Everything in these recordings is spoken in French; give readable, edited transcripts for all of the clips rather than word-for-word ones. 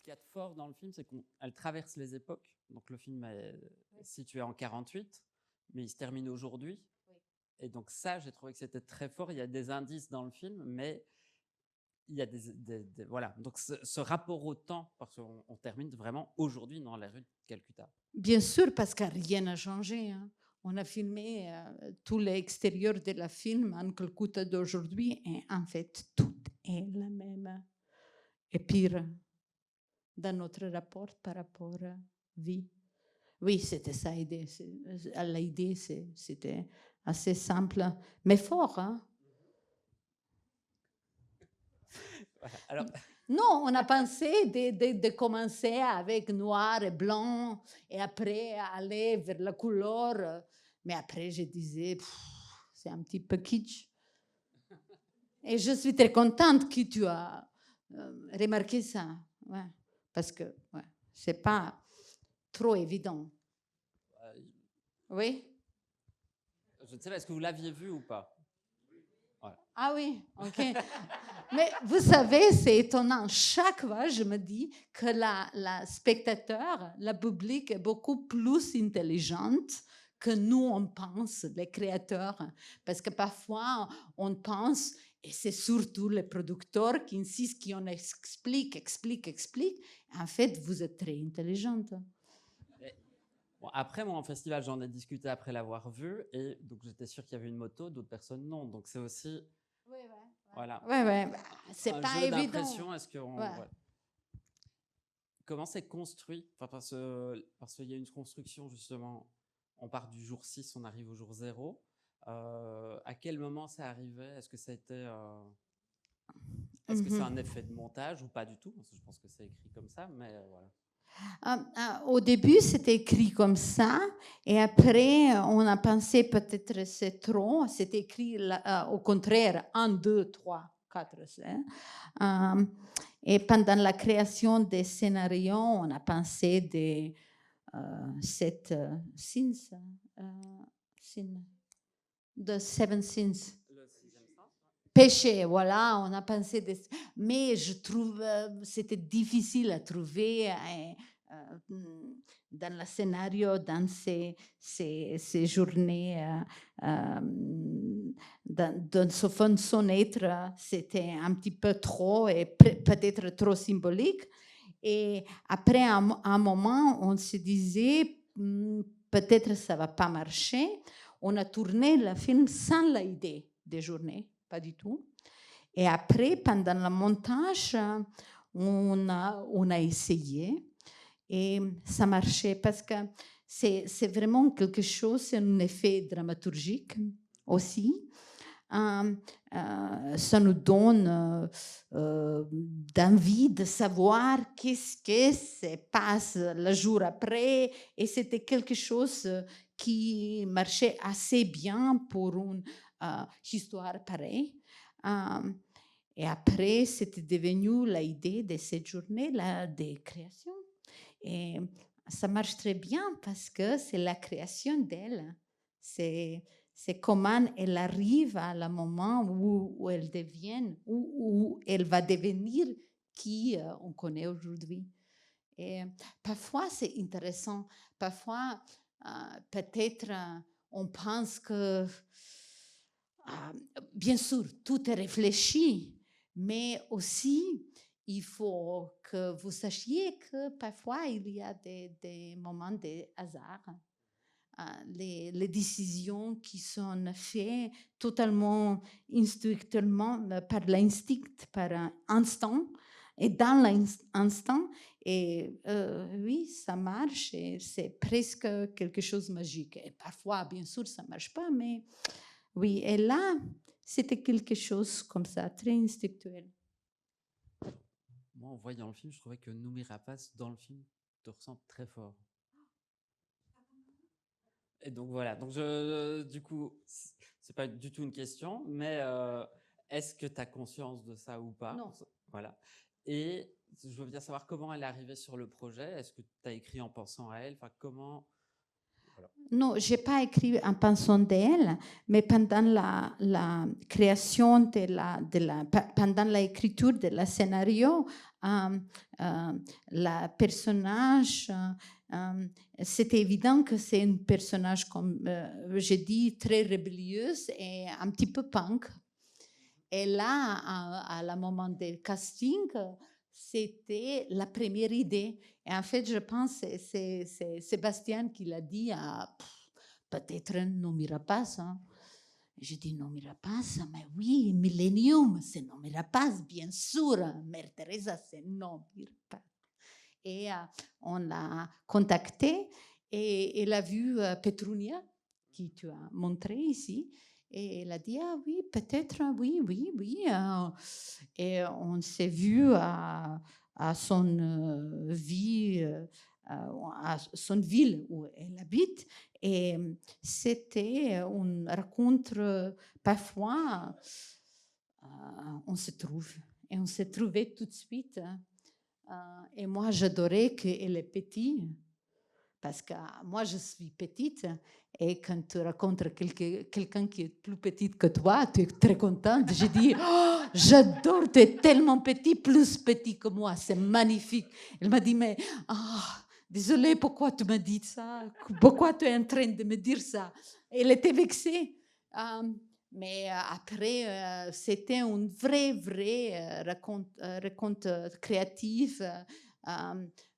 qu'il y a de fort dans le film, c'est qu'elle traverse les époques. Donc le film est situé en 48, mais il se termine aujourd'hui. Oui. Et donc ça, j'ai trouvé que c'était très fort. Il y a des indices dans le film, mais il y a voilà. Donc ce rapport au temps, parce qu'on termine vraiment aujourd'hui dans la rue de Calcutta. Bien sûr, parce que rien n'a changé. Hein. On a filmé tout l'extérieur de la film en Calcutta d'aujourd'hui et en fait, tout est la même. Et pire, dans notre rapport par rapport à vie. Oui, c'était ça l'idée. L'idée, c'était assez simple, mais fort. Hein? Voilà. Alors... Non, on a pensé de commencer avec noir et blanc et après aller vers la couleur. Mais après, je disais, c'est un petit peu kitsch. Et je suis très contente que tu as remarqué ça. Ouais, parce que ouais, c'est pas trop évident. Oui? Je ne sais pas, est-ce que vous l'aviez vu ou pas? Voilà. Ah oui, ok. Mais vous savez, c'est étonnant. Chaque fois, je me dis que la spectateur, la public est beaucoup plus intelligente que nous, on pense, les créateurs. Parce que parfois, on pense, et c'est surtout les producteurs qui insistent, qu'on explique. En fait, vous êtes très intelligente. Bon, après, moi, en festival, j'en ai discuté après l'avoir vu, et donc j'étais sûr qu'il y avait une moto, d'autres personnes non. Donc c'est aussi... Oui, voilà. Ouais. C'est un pas jeu évident. d'impression. Est-ce que comment c'est construit? Enfin, parce qu'il y a une construction, justement. On part du jour 6, on arrive au jour 0. À quel moment c'est arrivé? Est-ce que ça a été... Est-ce que c'est un effet de montage ou pas du tout? Parce que je pense que c'est écrit comme ça, mais voilà. Au début, c'était écrit comme ça, et après, on a pensé peut-être c'est trop. C'était écrit au contraire, 1, 2, 3, 4. Et pendant la création des scénarios, on a pensé de 7 sins, de 7 sins. Péché, voilà, on a pensé, mais je trouve c'était difficile à trouver dans le scénario, dans ces journées, dans ce fond de son être, c'était un petit peu trop et peut-être trop symbolique. Et après, à un moment, on se disait, peut-être ça ne va pas marcher. On a tourné le film sans l'idée des journées, pas du tout. Et après, pendant le montage, on a essayé et ça marchait parce que c'est vraiment quelque chose, c'est un effet dramaturgique aussi. Ça nous donne d'envie de savoir qu'est-ce qui se passe le jour après. Et c'était quelque chose qui marchait assez bien pour une histoire pareille. Et après, c'était devenu l'idée de cette journée-là de création. Et ça marche très bien parce que c'est la création d'elle. C'est comment elle arrive à le moment où elle devient, où elle va devenir qui on connaît aujourd'hui. Et parfois, c'est intéressant. Parfois, peut-être, on pense que, bien sûr, tout est réfléchi, mais aussi, il faut que vous sachiez que parfois, il y a des moments de hasard. Les décisions qui sont faites totalement instinctivement, par l'instinct, par un instant, et dans l'instant, et oui, ça marche, et c'est presque quelque chose de magique. Et parfois, bien sûr, ça ne marche pas, mais oui, et là, c'était quelque chose comme ça, très instinctuel. Moi, en voyant le film, je trouvais que Noomi Rapace, dans le film, te ressemble très fort. Et donc voilà, donc du coup, c'est pas du tout une question, mais est-ce que tu as conscience de ça ou pas? Non. Voilà. Et je veux bien savoir comment elle est arrivée sur le projet. Est-ce que tu as écrit en pensant à elle? Enfin, comment... Voilà. Non, je n'ai pas écrit en pensant d'elle, mais pendant la création pendant l'écriture de la scénario, la personnage, c'était évident que c'est un personnage, comme je dis, très rébellieuse et un petit peu punk. Et là, à la moment du casting, c'était la première idée. Et en fait, je pense que c'est Sébastien qui l'a dit peut-être Noomi Rapace. Hein. J'ai dit Noomi Rapace, mais oui, Millennium, c'est Noomi Rapace, bien sûr. Mère Teresa, c'est Noomi Rapace. Et on l'a contactée et elle a vu Petrunia, qui tu as montré ici. Et elle a dit, ah oui, peut-être, oui. Et on s'est vu à son vie, à son ville où elle habite. Et c'était une rencontre, parfois, on se trouve. Et on s'est trouvé tout de suite. Et moi, j'adorais qu'elle est petite. Parce que moi, je suis petite et quand tu rencontres quelqu'un qui est plus petite que toi, tu es très contente. J'ai dit, oh, j'adore, tu es tellement petit, plus petit que moi, c'est magnifique. Elle m'a dit, mais désolée, pourquoi tu m'as dit ça? Pourquoi tu es en train de me dire ça? Elle était vexée. Mais après, c'était une vraie raconte créative.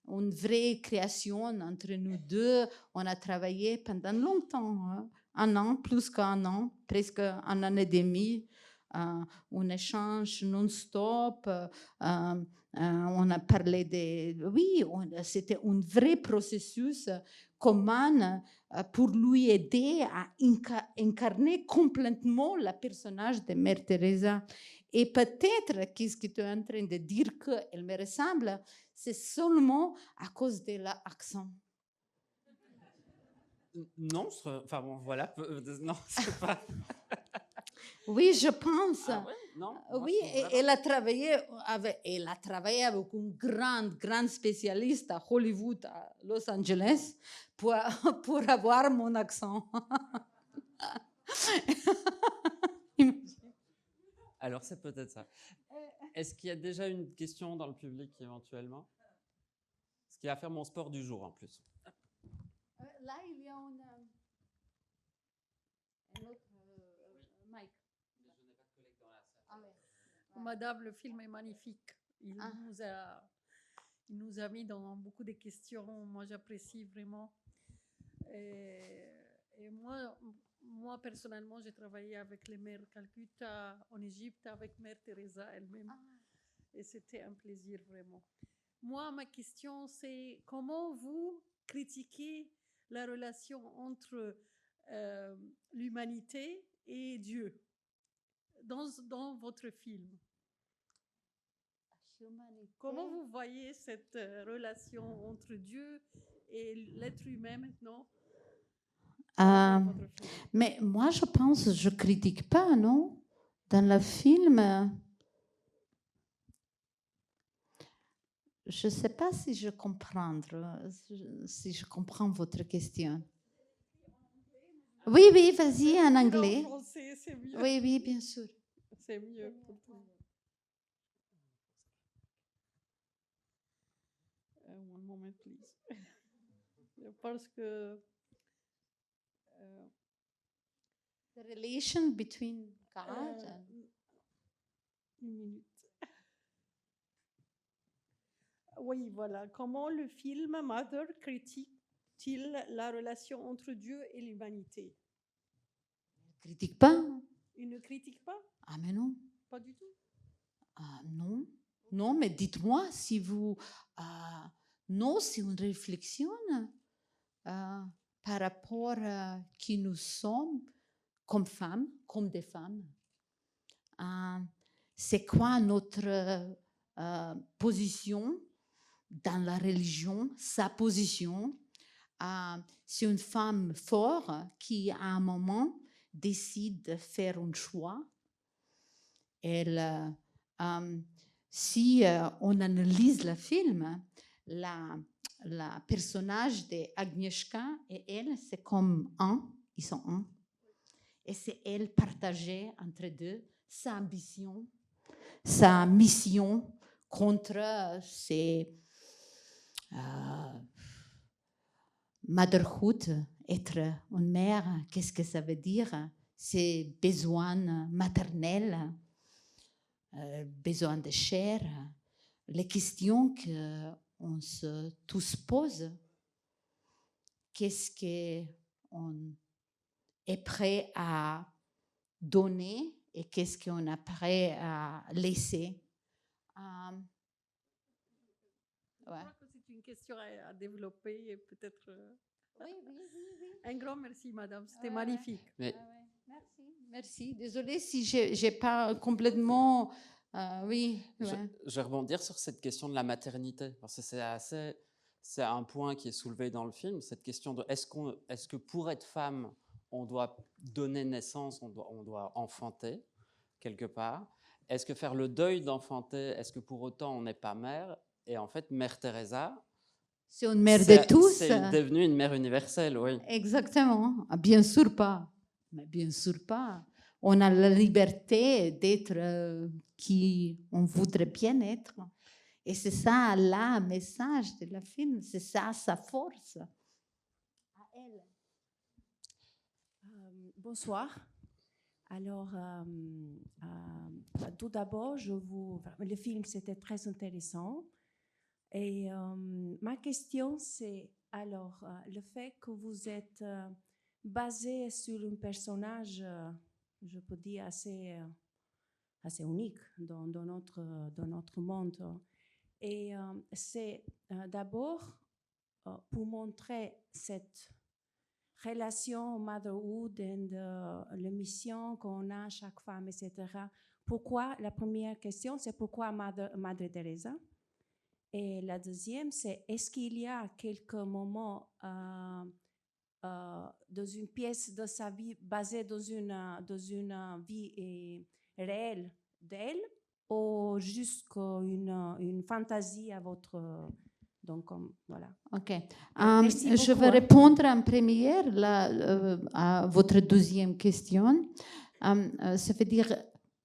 Une vraie création entre nous deux. On a travaillé pendant longtemps, hein, un an, plus qu'un an, presque un an et demi. Un échange non-stop. On a parlé de... Oui, c'était un vrai processus commun pour lui aider à incarner complètement le personnage de Mère Teresa. Et peut-être, qu'est-ce que tu es en train de dire qu'elle me ressemble, c'est seulement à cause de l'accent. Non, enfin bon, voilà. Non, c'est pas. Oui, je pense. Ah ouais, non. Oui, elle a travaillé avec un grand spécialiste à Hollywood, à Los Angeles, pour avoir mon accent. Alors, c'est peut-être ça. Est-ce qu'il y a déjà une question dans le public éventuellement? Ce qui va faire mon sport du jour en plus. Là, il y a un autre mic. Je n'ai pas de collègue dans la salle. Ah, ouais. Madame, le film est magnifique. Il nous a mis dans beaucoup de questions. Moi, j'apprécie vraiment. Et moi, personnellement, j'ai travaillé avec les mères Calcutta en Égypte, avec Mère Teresa elle-même. Et c'était un plaisir, vraiment. Moi, ma question, c'est comment vous critiquez la relation entre l'humanité et Dieu dans votre film? Comment vous voyez cette relation entre Dieu et l'être humain maintenant? Mais moi, je pense, je ne critique pas, non? Dans le film, je ne sais pas si je comprends votre question. Oui, vas-y, en anglais. En français, c'est mieux. Oui, bien sûr. C'est mieux pour tout le monde. One moment, please. Parce que the relation between God and... Une minute. Oui, voilà. Comment le film Mother critique-t-il la relation entre Dieu et l'humanité? Il ne critique pas. Il ne critique pas? Ah, mais non. Pas du tout? Ah, non. Non, mais dites-moi si vous... non, c'est une réflexion par rapport à qui nous sommes comme femmes, comme des femmes. C'est quoi notre position dans la religion, sa position? C'est une femme forte qui, à un moment, décide de faire un choix. Si on analyse le film, le personnage d'Agnieszka et elle, c'est comme un, ils sont un. Et c'est elle partagée entre deux sa ambition, sa mission contre ses motherhood, être une mère, qu'est-ce que ça veut dire? Ses besoins maternels, besoins de chair, les questions qu'on se tous pose. Qu'est-ce qu'on est prêt à donner et qu'est-ce qu'on est prêt à laisser? Je crois que c'est une question à développer et peut-être. Oui. Un grand merci, madame. C'était magnifique. Mais Merci. Désolée si j'ai pas complètement. Oui. je vais rebondir sur cette question de la maternité, parce que c'est un point qui est soulevé dans le film, cette question de est-ce que pour être femme, on doit donner naissance, on doit enfanter quelque part? Est-ce que faire le deuil d'enfanter, est-ce que pour autant on n'est pas mère? Et en fait, Mère Teresa, c'est une mère de tous. C'est devenu une mère universelle, oui. Exactement. Bien sûr pas. Mais bien sûr pas. On a la liberté d'être qui on voudrait bien être. Et c'est ça, le message de la film. C'est ça, sa force. À elle. Bonsoir. Alors, tout d'abord, le film, c'était très intéressant. Et ma question, c'est alors le fait que vous êtes basé sur un personnage, je peux dire, assez unique dans notre monde. Et c'est d'abord pour montrer cette relation motherhood et la mission qu'on a chaque femme, etc. Pourquoi, la première question, c'est pourquoi Madre Teresa? Et la deuxième, c'est est-ce qu'il y a quelques moments dans une pièce de sa vie basée dans une vie réelle d'elle ou juste une fantaisie à votre... Donc, voilà. OK. Merci je beaucoup, vais répondre en première à votre deuxième question. Ça veut dire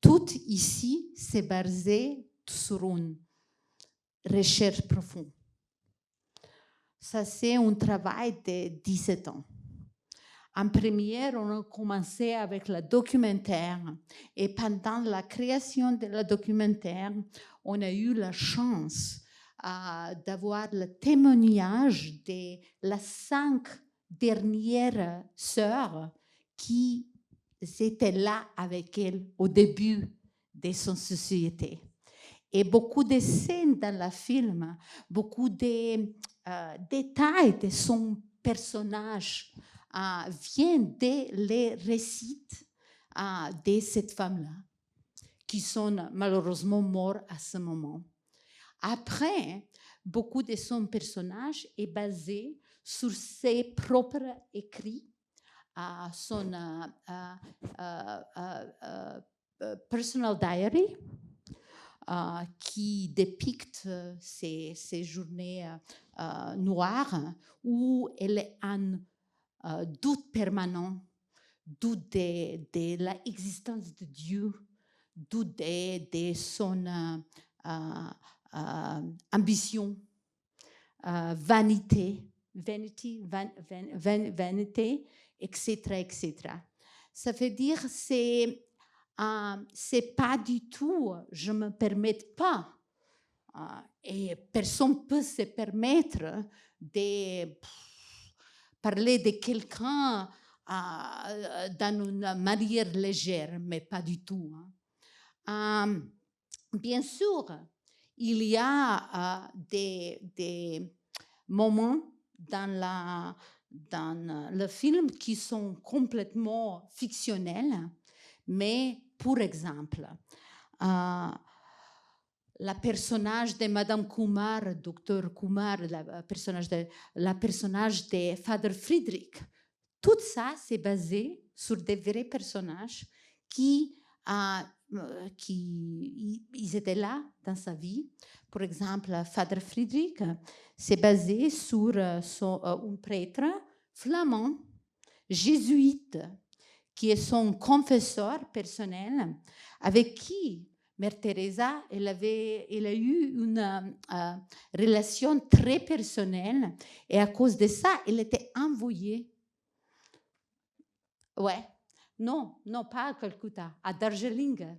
tout ici, c'est basé sur une recherche profonde. Ça, c'est un travail de 17 ans. En première, on a commencé avec le documentaire et pendant la création de la documentaire, on a eu la chance d'avoir le témoignage de les 5 dernières sœurs qui étaient là avec elle au début de son société. Et beaucoup de scènes dans le film, beaucoup de détails de son personnage viennent des récits de cette femme-là, qui sont malheureusement morts à ce moment. Après, beaucoup de son personnage est basé sur ses propres écrits, son personal diary, qui dépicte ces journées noires où elle est en doute permanent, doute de l'existence de Dieu, doute de son ambition, vanité, etc. Ça veut dire c'est pas du tout, je me permets pas, et personne ne peut se permettre de parler de quelqu'un dans une manière légère, mais pas du tout. Bien sûr, il y a des moments dans le film qui sont complètement fictionnels, mais pour exemple, le personnage de Madame Kumar, Dr Kumar, le personnage de Father Friedrich, tout ça c'est basé sur des vrais personnages qui ils étaient là dans sa vie. Par exemple, Father Friedrich s'est basé sur un prêtre flamand, jésuite, qui est son confesseur personnel, avec qui Mère Teresa, elle a eu une relation très personnelle, et à cause de ça, elle était envoyée. Ouais. Non, pas à Calcutta, à Darjeeling.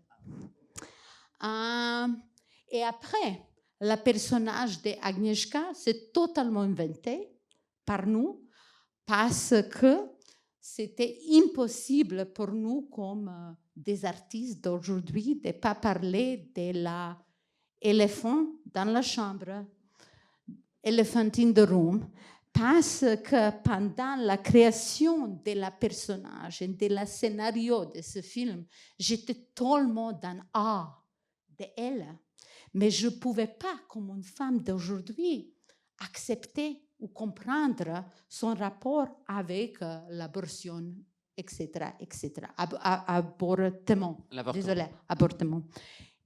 Et après, le personnage d'Agnieszka, c'est totalement inventé par nous parce que c'était impossible pour nous, comme des artistes d'aujourd'hui, de ne pas parler de l'éléphant dans la chambre, Elephant in the Room, parce que pendant la création de la personnage et de la scénario de ce film, j'étais tellement dans art d'elle, mais je ne pouvais pas, comme une femme d'aujourd'hui, accepter ou comprendre son rapport avec l'abortion, etc., etc. Avortement. Désolée, avortement.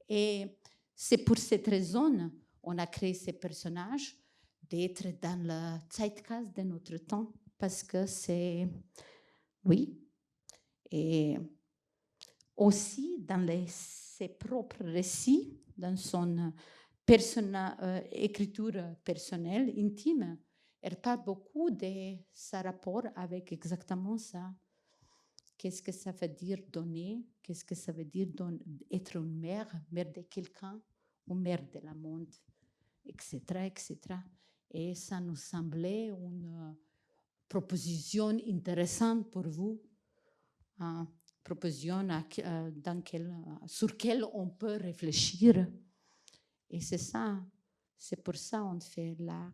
Et c'est pour cette raison qu'on a créé ces personnages, d'être dans le zeitgeist de notre temps, parce que c'est... Oui. Et aussi dans ses propres récits, dans son écriture personnelle, intime, elle parle beaucoup de sa rapport avec exactement ça. Qu'est-ce que ça veut dire donner? Qu'est-ce que ça veut dire être une mère de quelqu'un, ou mère de la monde, etc., etc. Et ça nous semblait une proposition intéressante pour vous, proposition sur laquelle on peut réfléchir. Et c'est ça, c'est pour ça qu'on fait l'art.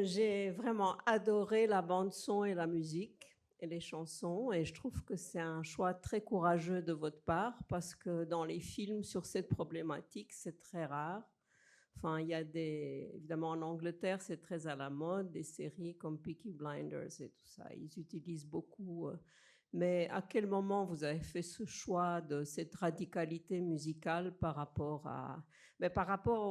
J'ai vraiment adoré la bande-son et la musique et les chansons, et je trouve que c'est un choix très courageux de votre part, parce que dans les films sur cette problématique, c'est très rare. Enfin, il y a évidemment en Angleterre, c'est très à la mode, des séries comme Peaky Blinders et tout ça. Ils utilisent beaucoup. Mais à quel moment vous avez fait ce choix de cette radicalité musicale par rapport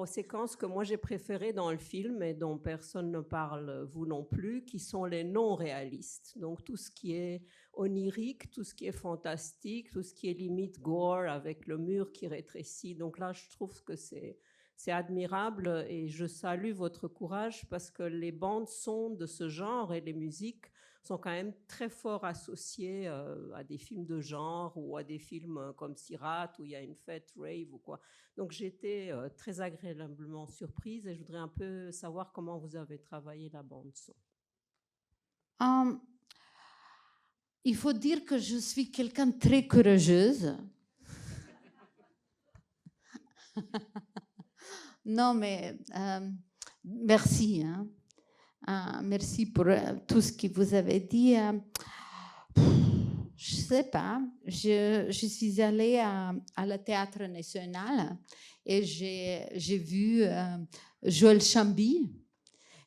aux séquences que moi j'ai préférées dans le film et dont personne ne parle, vous non plus, qui sont les non-réalistes. Donc tout ce qui est onirique, tout ce qui est fantastique, tout ce qui est limite gore avec le mur qui rétrécit. Donc là, je trouve que c'est admirable, et je salue votre courage, parce que les bandes son de ce genre et les musiques sont quand même très fort associées à des films de genre ou à des films comme Sirat où il y a une fête, rave ou quoi. Donc j'étais très agréablement surprise, et je voudrais un peu savoir comment vous avez travaillé la bande son. Il faut dire que je suis quelqu'un de très courageuse. Non, mais merci. Merci pour tout ce que vous avez dit. Je ne sais pas. Je suis allée à la Théâtre National et j'ai vu Joël Chamby.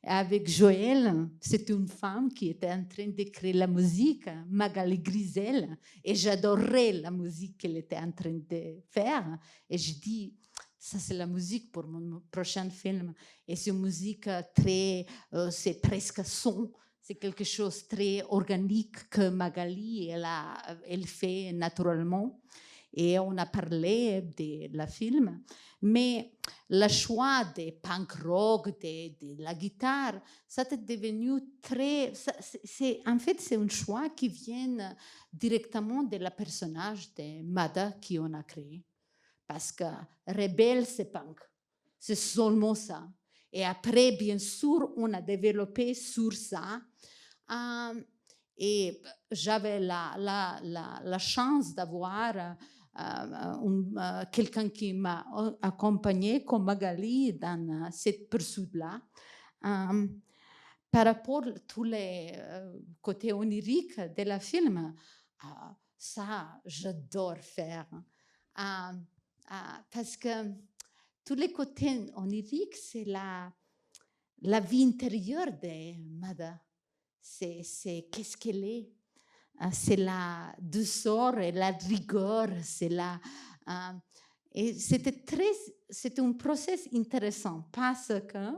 Avec Joël, c'était une femme qui était en train d'écrire la musique, Magali Grisel, et j'adorais la musique qu'elle était en train de faire. Et je dis, ça c'est la musique pour mon prochain film. Et c'est une musique très, c'est presque son, c'est quelque chose de très organique que Magali, elle fait naturellement. Et on a parlé de la film, mais le choix des punk rock, de la guitare, ça est devenu très... en fait, c'est un choix qui vient directement de la personnage de Mada qu'on a créé. Parce que rebelle, c'est punk. C'est seulement ça. Et après, bien sûr, on a développé sur ça. Et j'avais la chance d'avoir... quelqu'un qui m'a accompagné comme Magali dans cette poursuite-là. Par rapport à tous les côtés oniriques de la film, ça, j'adore faire. Parce que tous les côtés oniriques, c'est la vie intérieure de Mada. C'est qu'est-ce qu'elle est. c'est la douceur et la rigueur, et c'était un processus intéressant parce que,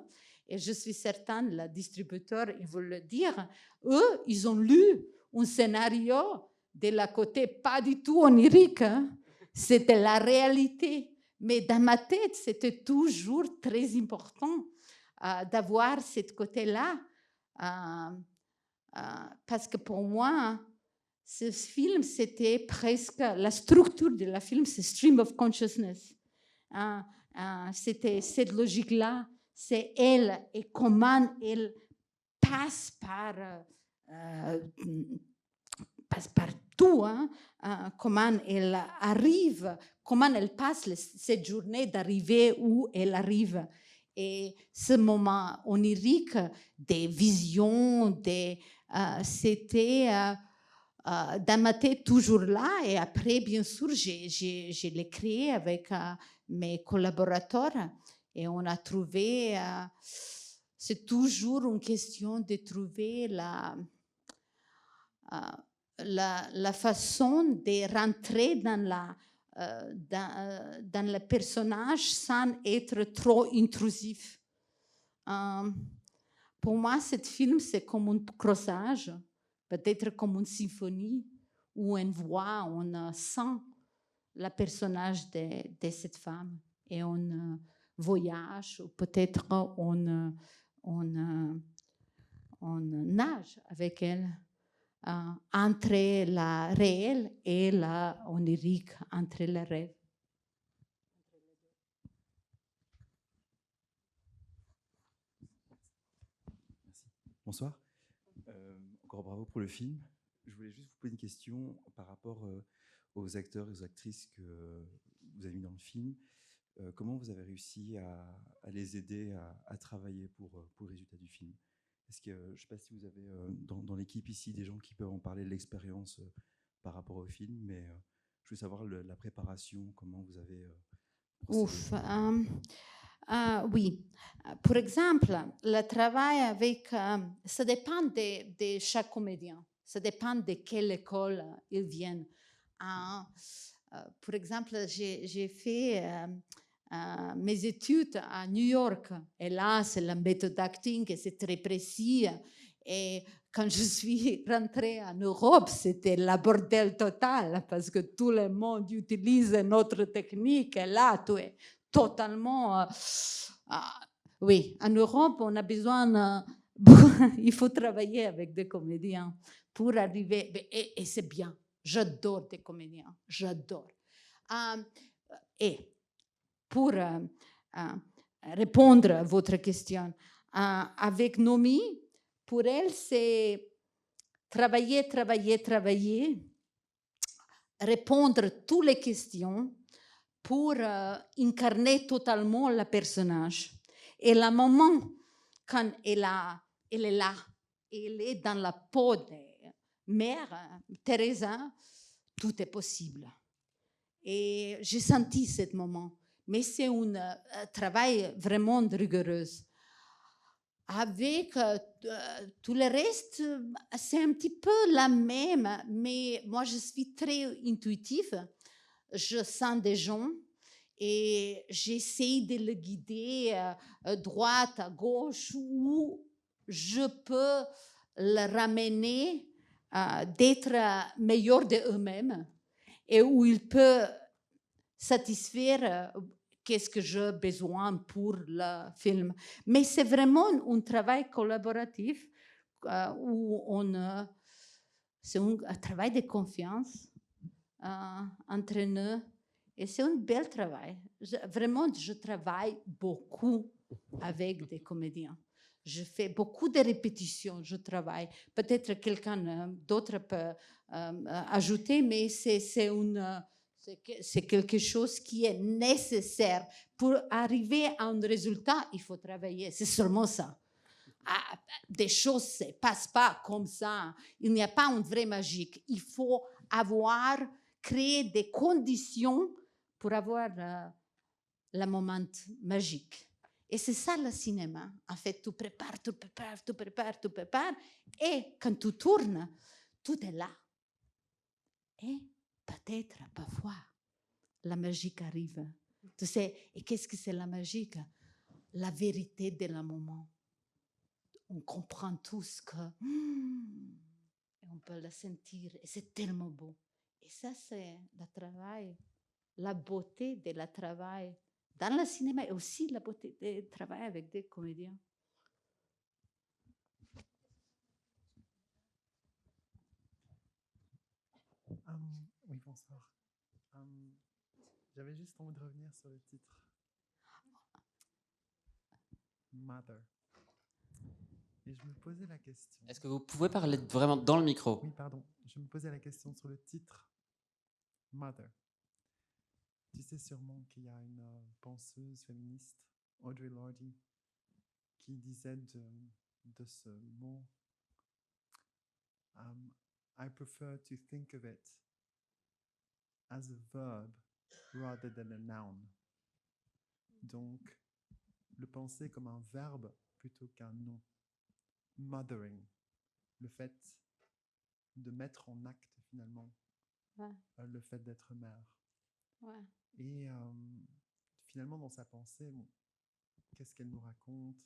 et je suis certaine, le distributeur, il veut le dire, eux, ils ont lu un scénario de la côté pas du tout onirique, hein. C'était la réalité. Mais dans ma tête, c'était toujours très important d'avoir ce côté-là, parce que pour moi, ce film, c'était presque la structure de la film, c'est stream of consciousness. C'était cette logique-là, c'est elle et comment elle passe par tout, hein, comment elle arrive, comment elle passe cette journée d'arrivée où elle arrive. Et ce moment onirique, des visions, c'était dans ma tête toujours là. Et après, bien sûr, je l'ai créé avec mes collaborateurs et on a trouvé, c'est toujours une question de trouver la façon de rentrer dans le personnage sans être trop intrusif. Pour moi, ce film, c'est comme un crossage, peut-être comme une symphonie où on voit, on sent le personnage de cette femme et on voyage, ou peut-être on nage avec elle. Entre la réelle et la onirique, entre les rêves. Merci. Bonsoir. Encore bravo pour le film. Je voulais juste vous poser une question par rapport aux acteurs et aux actrices que vous avez mis dans le film. Comment vous avez réussi à les aider à travailler pour le résultat du film? Est-ce que, je ne sais pas si vous avez dans l'équipe ici des gens qui peuvent en parler de l'expérience par rapport au film, mais je veux savoir la préparation, comment vous avez procédé. Oui. Pour exemple, le travail avec... ça dépend de chaque comédien. Ça dépend de quelle école ils viennent. Pour exemple, j'ai fait... mes études à New York. Et là, c'est la méthode d'acting et c'est très précis. Et quand je suis rentrée en Europe, c'était la bordel total parce que tout le monde utilise notre technique. Et là, tu es totalement... oui, en Europe, on a besoin... il faut travailler avec des comédiens pour arriver... Et c'est bien. J'adore des comédiens. J'adore. Et pour répondre à votre question, avec Nomi, pour elle, c'est travailler, répondre à toutes les questions pour incarner totalement le personnage. Et le moment quand elle est là, elle est dans la peau de mère, Teresa, tout est possible. Et j'ai senti ce moment. Mais c'est un travail vraiment rigoureux. Avec tout le reste, c'est un petit peu la même, mais moi, je suis très intuitive. Je sens des gens et j'essaie de le guider à droite, à gauche, où je peux le ramener d'être meilleur d'eux-mêmes et où il peut satisfaire qu'est-ce que j'ai besoin pour le film. Mais c'est vraiment un travail collaboratif où c'est un travail de confiance entre nous. Et c'est un bel travail. Vraiment, je travaille beaucoup avec des comédiens. Je fais beaucoup de répétitions, je travaille. Peut-être quelqu'un d'autre peut ajouter, mais c'est quelque chose qui est nécessaire. Pour arriver à un résultat, il faut travailler. C'est seulement ça. Des choses ne se passent pas comme ça. Il n'y a pas une vraie magie. Il faut créer des conditions pour avoir le moment magique. Et c'est ça le cinéma. En fait, tu prépares. Et quand tu tournes, tout est là. Et peut-être, parfois, la magie arrive. Tu sais, et qu'est-ce que c'est la magie? La vérité de la moment. On comprend tous que et on peut la sentir et c'est tellement beau. Et ça, c'est le travail, la beauté de la travail dans le cinéma et aussi la beauté de travail avec des comédiens. Oui, bonsoir. J'avais juste envie de revenir sur le titre. Mother. Et je me posais la question. Est-ce que vous pouvez parler vraiment dans le micro? Oui, pardon. Je me posais la question sur le titre. Mother. Tu sais sûrement qu'il y a une penseuse féministe, Audre Lorde, qui disait de ce mot I prefer to think of it as a verb rather than a noun. Donc, le penser comme un verbe plutôt qu'un nom. Mothering, le fait de mettre en acte finalement le fait d'être mère. Ouais. Et finalement, dans sa pensée, qu'est-ce qu'elle nous raconte?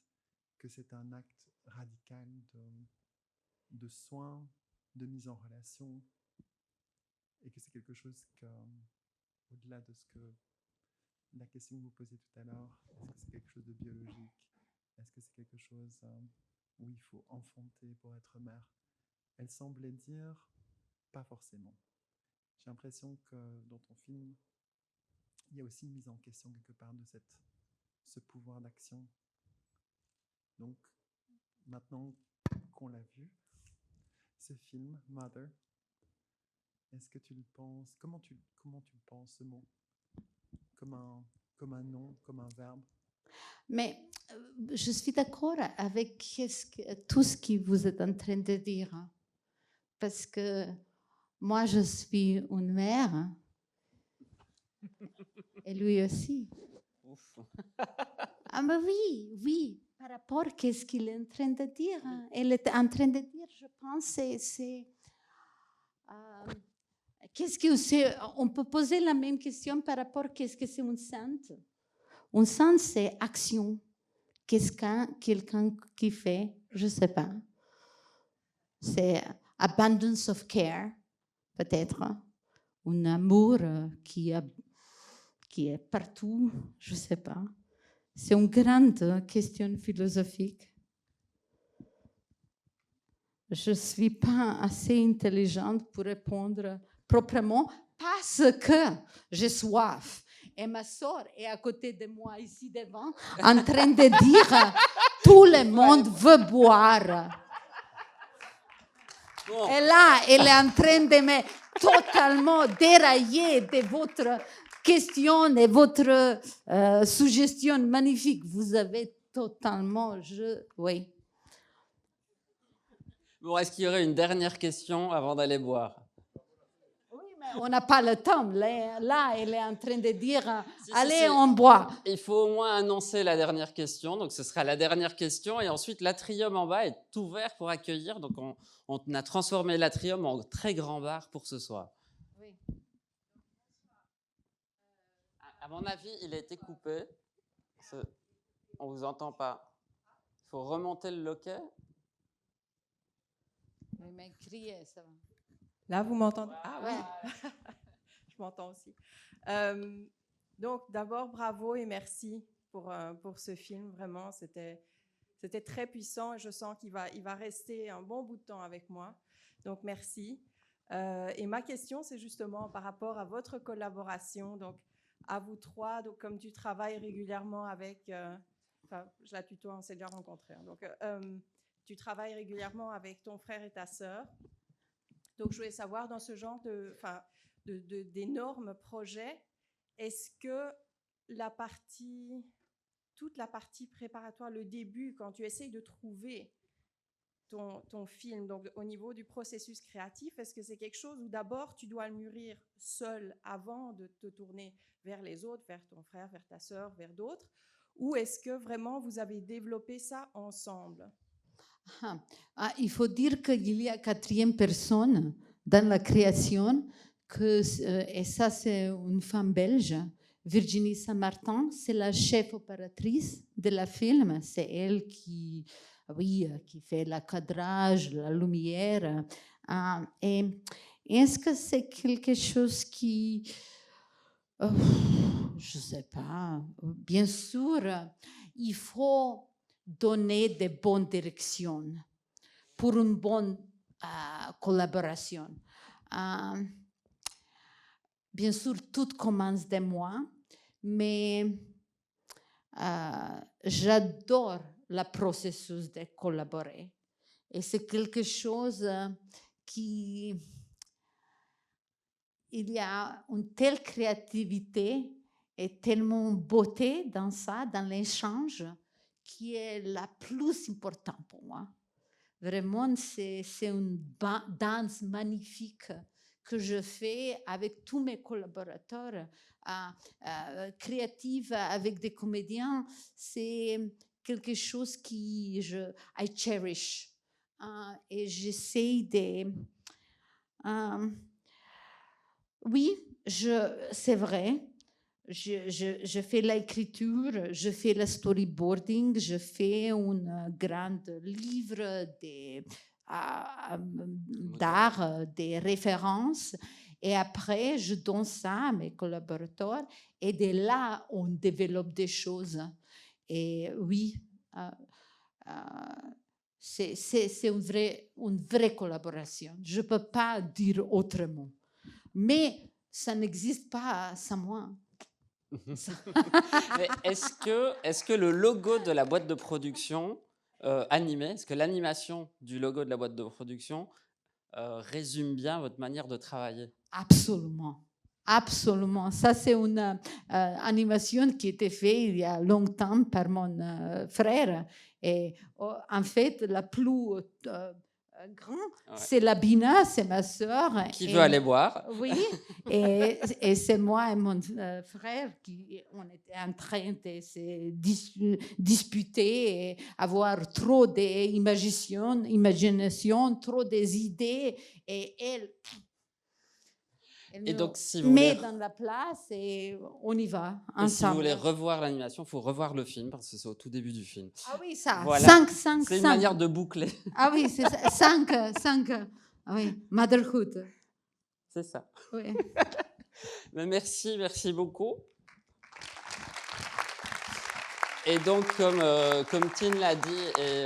Que c'est un acte radical de soin, de mise en relation, et que c'est quelque chose que, au-delà de ce que la question que vous posiez tout à l'heure, est-ce que c'est quelque chose de biologique? Est-ce que c'est quelque chose où il faut enfanter pour être mère? Elle semblait dire pas forcément. J'ai l'impression que dans ton film, il y a aussi une mise en question quelque part de ce pouvoir d'action. Donc, maintenant qu'on l'a vu, ce film, Mother, est-ce que tu le penses, comment tu le penses, ce mot? Comme un nom, comme un verbe? Mais je suis d'accord avec tout ce que vous êtes en train de dire. Parce que moi, je suis une mère. Et lui aussi. Ouf. Ah ben oui. Par rapport à ce qu'il est en train de dire. Elle est en train de dire, je pense, qu'est-ce que c'est? On peut poser la même question par rapport à qu'est-ce que c'est une sainte. Une sainte, c'est action. Qu'est-ce que quelqu'un qui fait? Je ne sais pas. C'est abundance of care, peut-être. Un amour qui est partout, je ne sais pas. C'est une grande question philosophique. Je ne suis pas assez intelligente pour répondre proprement parce que j'ai soif. Et ma soeur est à côté de moi, ici devant, en train de dire « Tout le monde veut boire ». Bon. Et là, elle est en train de me totalement dérailler de votre question et votre suggestion magnifique. Vous avez totalement... Oui. Bon, est-ce qu'il y aurait une dernière question avant d'aller boire? Oui, mais on n'a pas le temps. Là, elle est en train de dire Si, allez, si. on boit. Il faut au moins annoncer la dernière question. Donc, ce sera la dernière question. Et ensuite, l'atrium en bas est ouvert pour accueillir. Donc, on a transformé l'atrium en très grand bar pour ce soir. Oui. À mon avis, il a été coupé. On ne vous entend pas. Il faut remonter le loquet. Oui, mais crier, ça va. Là, vous m'entendez? Ah oui, je m'entends aussi. Donc, d'abord, bravo et merci pour ce film. Vraiment, c'était très puissant et je sens qu'il va rester un bon bout de temps avec moi. Donc, merci. Et ma question, c'est justement par rapport à votre collaboration, donc à vous trois, donc comme tu travailles régulièrement avec... je la tutoie, on s'est déjà rencontrés. Hein, donc, tu travailles régulièrement avec ton frère et ta sœur. Donc, je voulais savoir, dans ce genre d'énormes projets, est-ce que toute la partie préparatoire, le début, quand tu essayes de trouver ton film, donc au niveau du processus créatif, est-ce que c'est quelque chose où d'abord tu dois le mûrir seul avant de te tourner vers les autres, vers ton frère, vers ta sœur, vers d'autres, ou est-ce que vraiment vous avez développé ça ensemble? Il faut dire qu'il y a 4e personne dans la création et ça c'est une femme belge, Virginie Saint-Martin, c'est la chef opératrice de la film. C'est elle qui fait le cadrage, la lumière. Et est-ce que c'est quelque chose qui... je ne sais pas. Bien sûr, il faut donner de bonnes directions pour une bonne collaboration. Bien sûr, tout commence de moi, mais j'adore le processus de collaborer. Et c'est quelque chose qui... Il y a une telle créativité et tellement beauté dans ça, dans l'échange, qui est la plus importante pour moi. Vraiment, c'est une danse magnifique que je fais avec tous mes collaborateurs créatifs, avec des comédiens. C'est quelque chose qui I cherish. Et j'essaie de... oui, c'est vrai. Je fais l'écriture, je fais le storyboarding, je fais un grand livre d'art, des références. Et après, je donne ça à mes collaborateurs. Et de là, on développe des choses. Et oui, c'est une vraie collaboration. Je ne peux pas dire autrement. Mais ça n'existe pas sans moi. Mais est-ce que le logo de la boîte de production animée, est-ce que l'animation du logo de la boîte de production résume bien votre manière de travailler? Absolument. Absolument. Ça, c'est une animation qui a été faite il y a longtemps par mon frère. Et en fait, la plus grand, c'est Labina, c'est ma sœur. Qui veut aller boire. Oui, et c'est moi et mon frère qui on était en train de se disputer et avoir trop d'imagination, trop des idées. Et elle et donc, si vous met dans la place et on y va ensemble. Et si vous voulez revoir l'animation, il faut revoir le film parce que c'est au tout début du film. Ah oui, ça. Voilà. 5. C'est une manière de boucler. Ah oui, c'est 5. Ah oui, motherhood. C'est ça. Oui. Mais merci beaucoup. Et donc, comme Tine l'a dit, et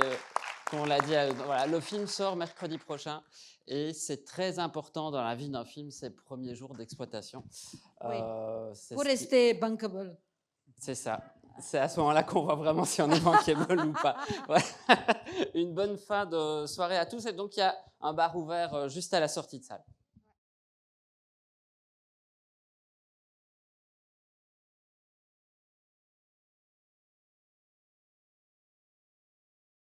on l'a dit, voilà, le film sort mercredi prochain. Et c'est très important dans la vie d'un film, ces premiers jours d'exploitation. Oui. Pour rester bankable. C'est ça. C'est à ce moment-là qu'on voit vraiment si on est bankable ou pas. Ouais. Une bonne fin de soirée à tous. Et donc, il y a un bar ouvert juste à la sortie de salle.